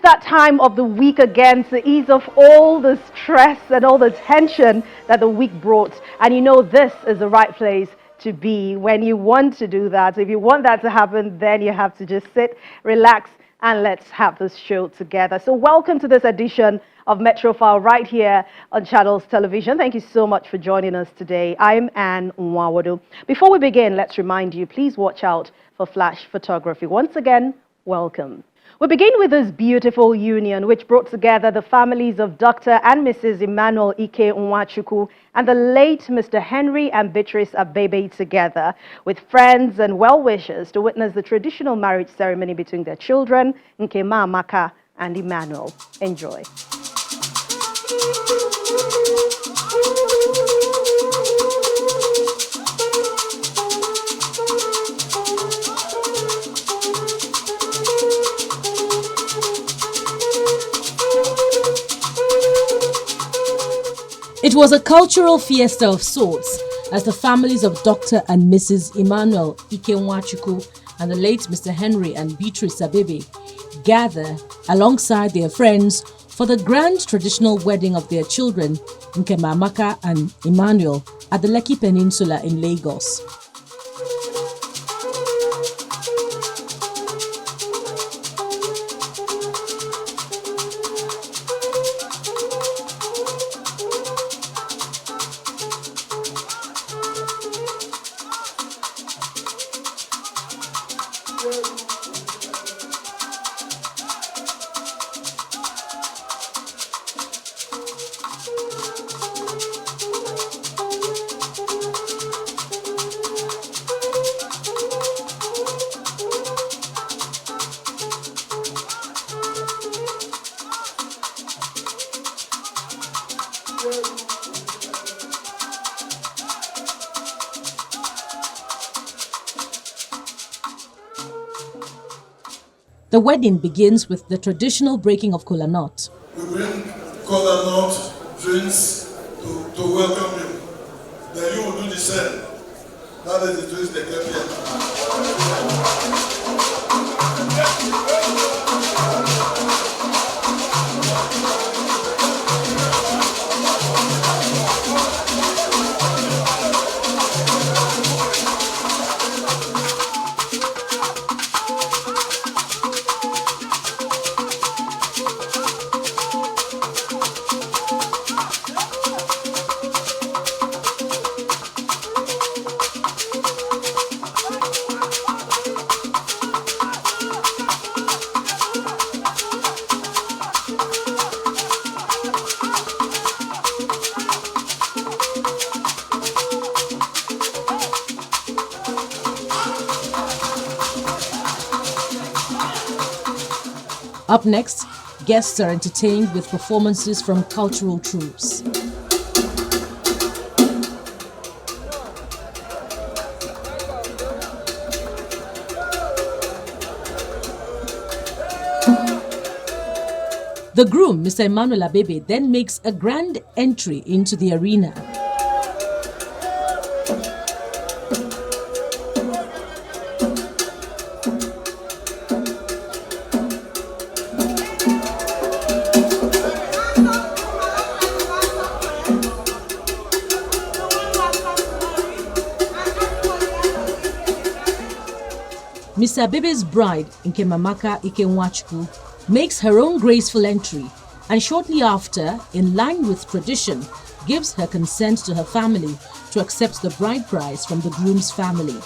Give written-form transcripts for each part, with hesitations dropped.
that time of the week again to ease off all the stress and all the tension that the week brought. And you know, this is the right place to be when you want to do that. If you want that to happen, then you have to just sit, relax, and let's have this show together. So welcome to this edition of Metrofile right here on Channels Television. Thank you so much for joining us today. I'm Anne Nwawodu. Before we begin, let's remind you, please watch out for flash photography. Once again, welcome. We begin with this beautiful union which brought together the families of Dr. and Mrs. Emmanuel Nwachukwu and the late Mr. Henry and Beatrice Abebe together with friends and well-wishers to witness the traditional marriage ceremony between their children, Nkemamaka and Emmanuel. Enjoy. It was a cultural fiesta of sorts as the families of Dr. and Mrs. Emmanuel Nwachukwu and the late Mr. Henry and Beatrice Abebe gather alongside their friends for the grand traditional wedding of their children, Nkemamaka and Emmanuel, at the Lekki Peninsula in Lagos. The wedding begins with the traditional breaking of kola nut. We bring kola nut, drinks to welcome you. Then you will do the same. That is the drinks they get here. Up next, guests are entertained with performances from cultural troupes. The groom, Mr. Emmanuel Abebe, then makes a grand entry into the arena. Mr. Abebe's bride, Nkemamaka Nwachukwu, makes her own graceful entry and shortly after, in line with tradition, gives her consent to her family to accept the bride price from the groom's family.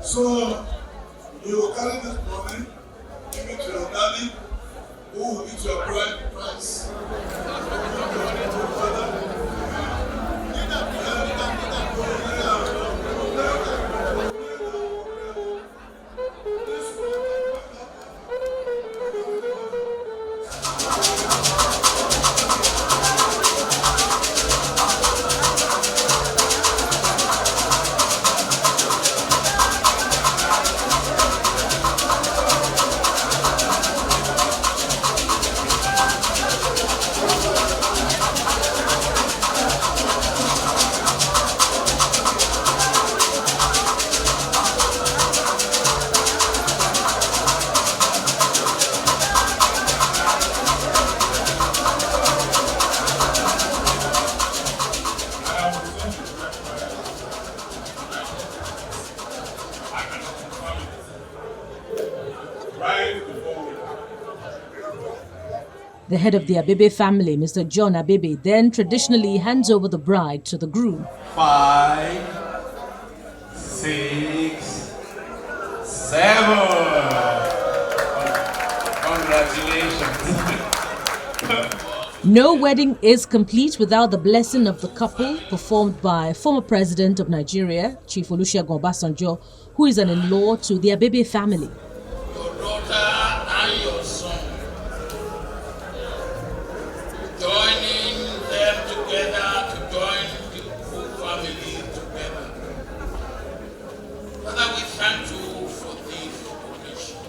So you will carry this money, give it to your daddy, who will eat your bride price. The head of the Abebe family, Mr. John Abebe, then traditionally hands over the bride to the groom. 5, 6, 7. Congratulations. No wedding is complete without the blessing of the couple, performed by former President of Nigeria, Chief Olusegun Obasanjo, who is an in-law to the Abebe family. Your daughter and your son, joining them together to join the whole family together. Father, we thank you for this occasion.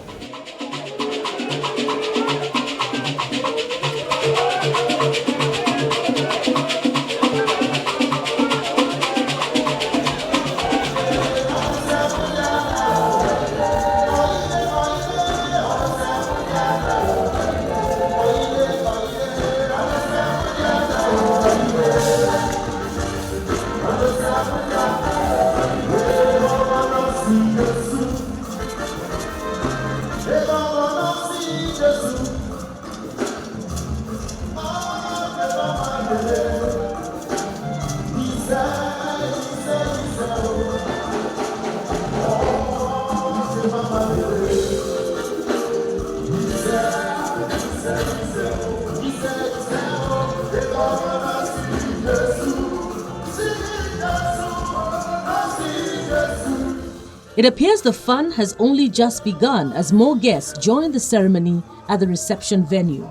It appears the fun has only just begun as more guests join the ceremony at the reception venue.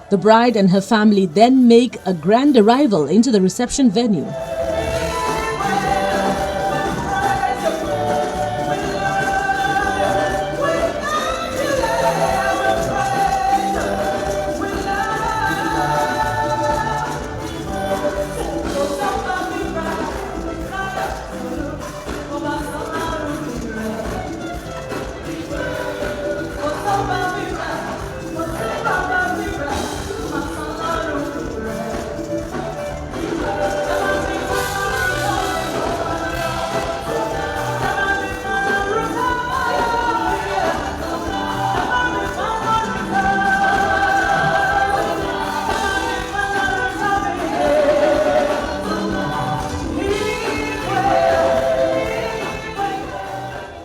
The bride and her family then make a grand arrival into the reception venue.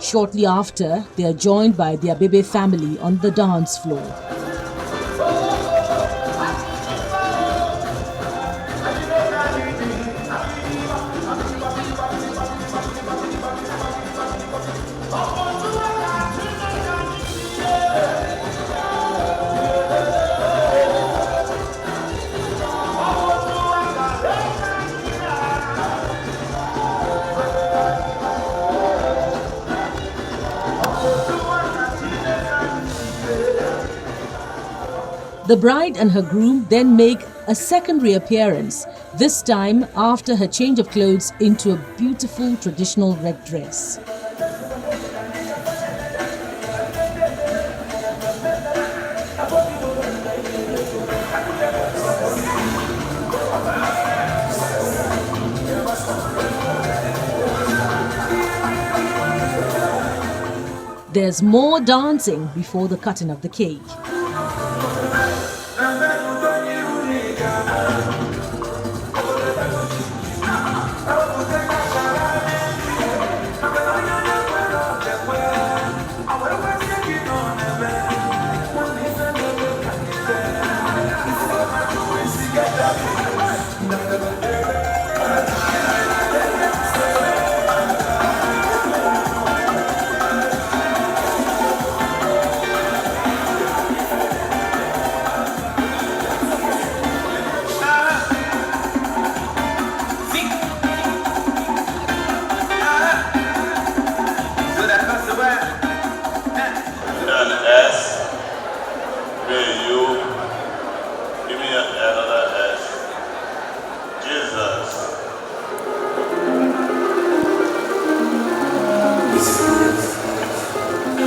Shortly after, they are joined by the Abebe family on the dance floor. The bride and her groom then make a second reappearance, this time after her change of clothes into a beautiful traditional red dress. There's more dancing before the cutting of the cake.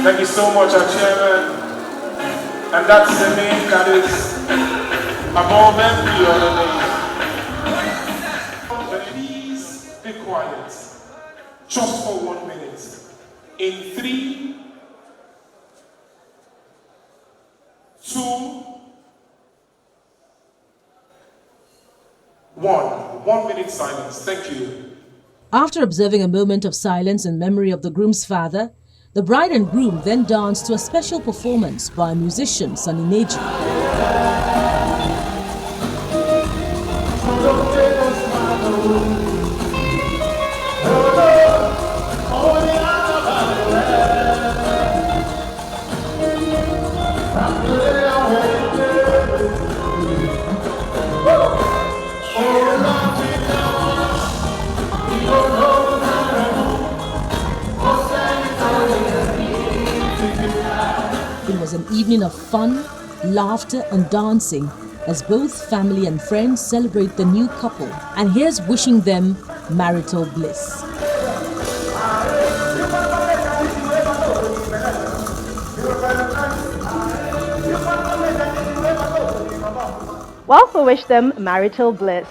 Thank you so much, our chairman. And that's the name that is above every other name. Please be quiet, just for 1 minute. In 3, 2, 1. 1 minute silence. Thank you. After observing a moment of silence in memory of the groom's father, the bride and groom then danced to a special performance by musician Sunny Neji. It was an evening of fun, laughter and dancing as both family and friends celebrate the new couple. And here's wishing them marital bliss. We also wish them marital bliss.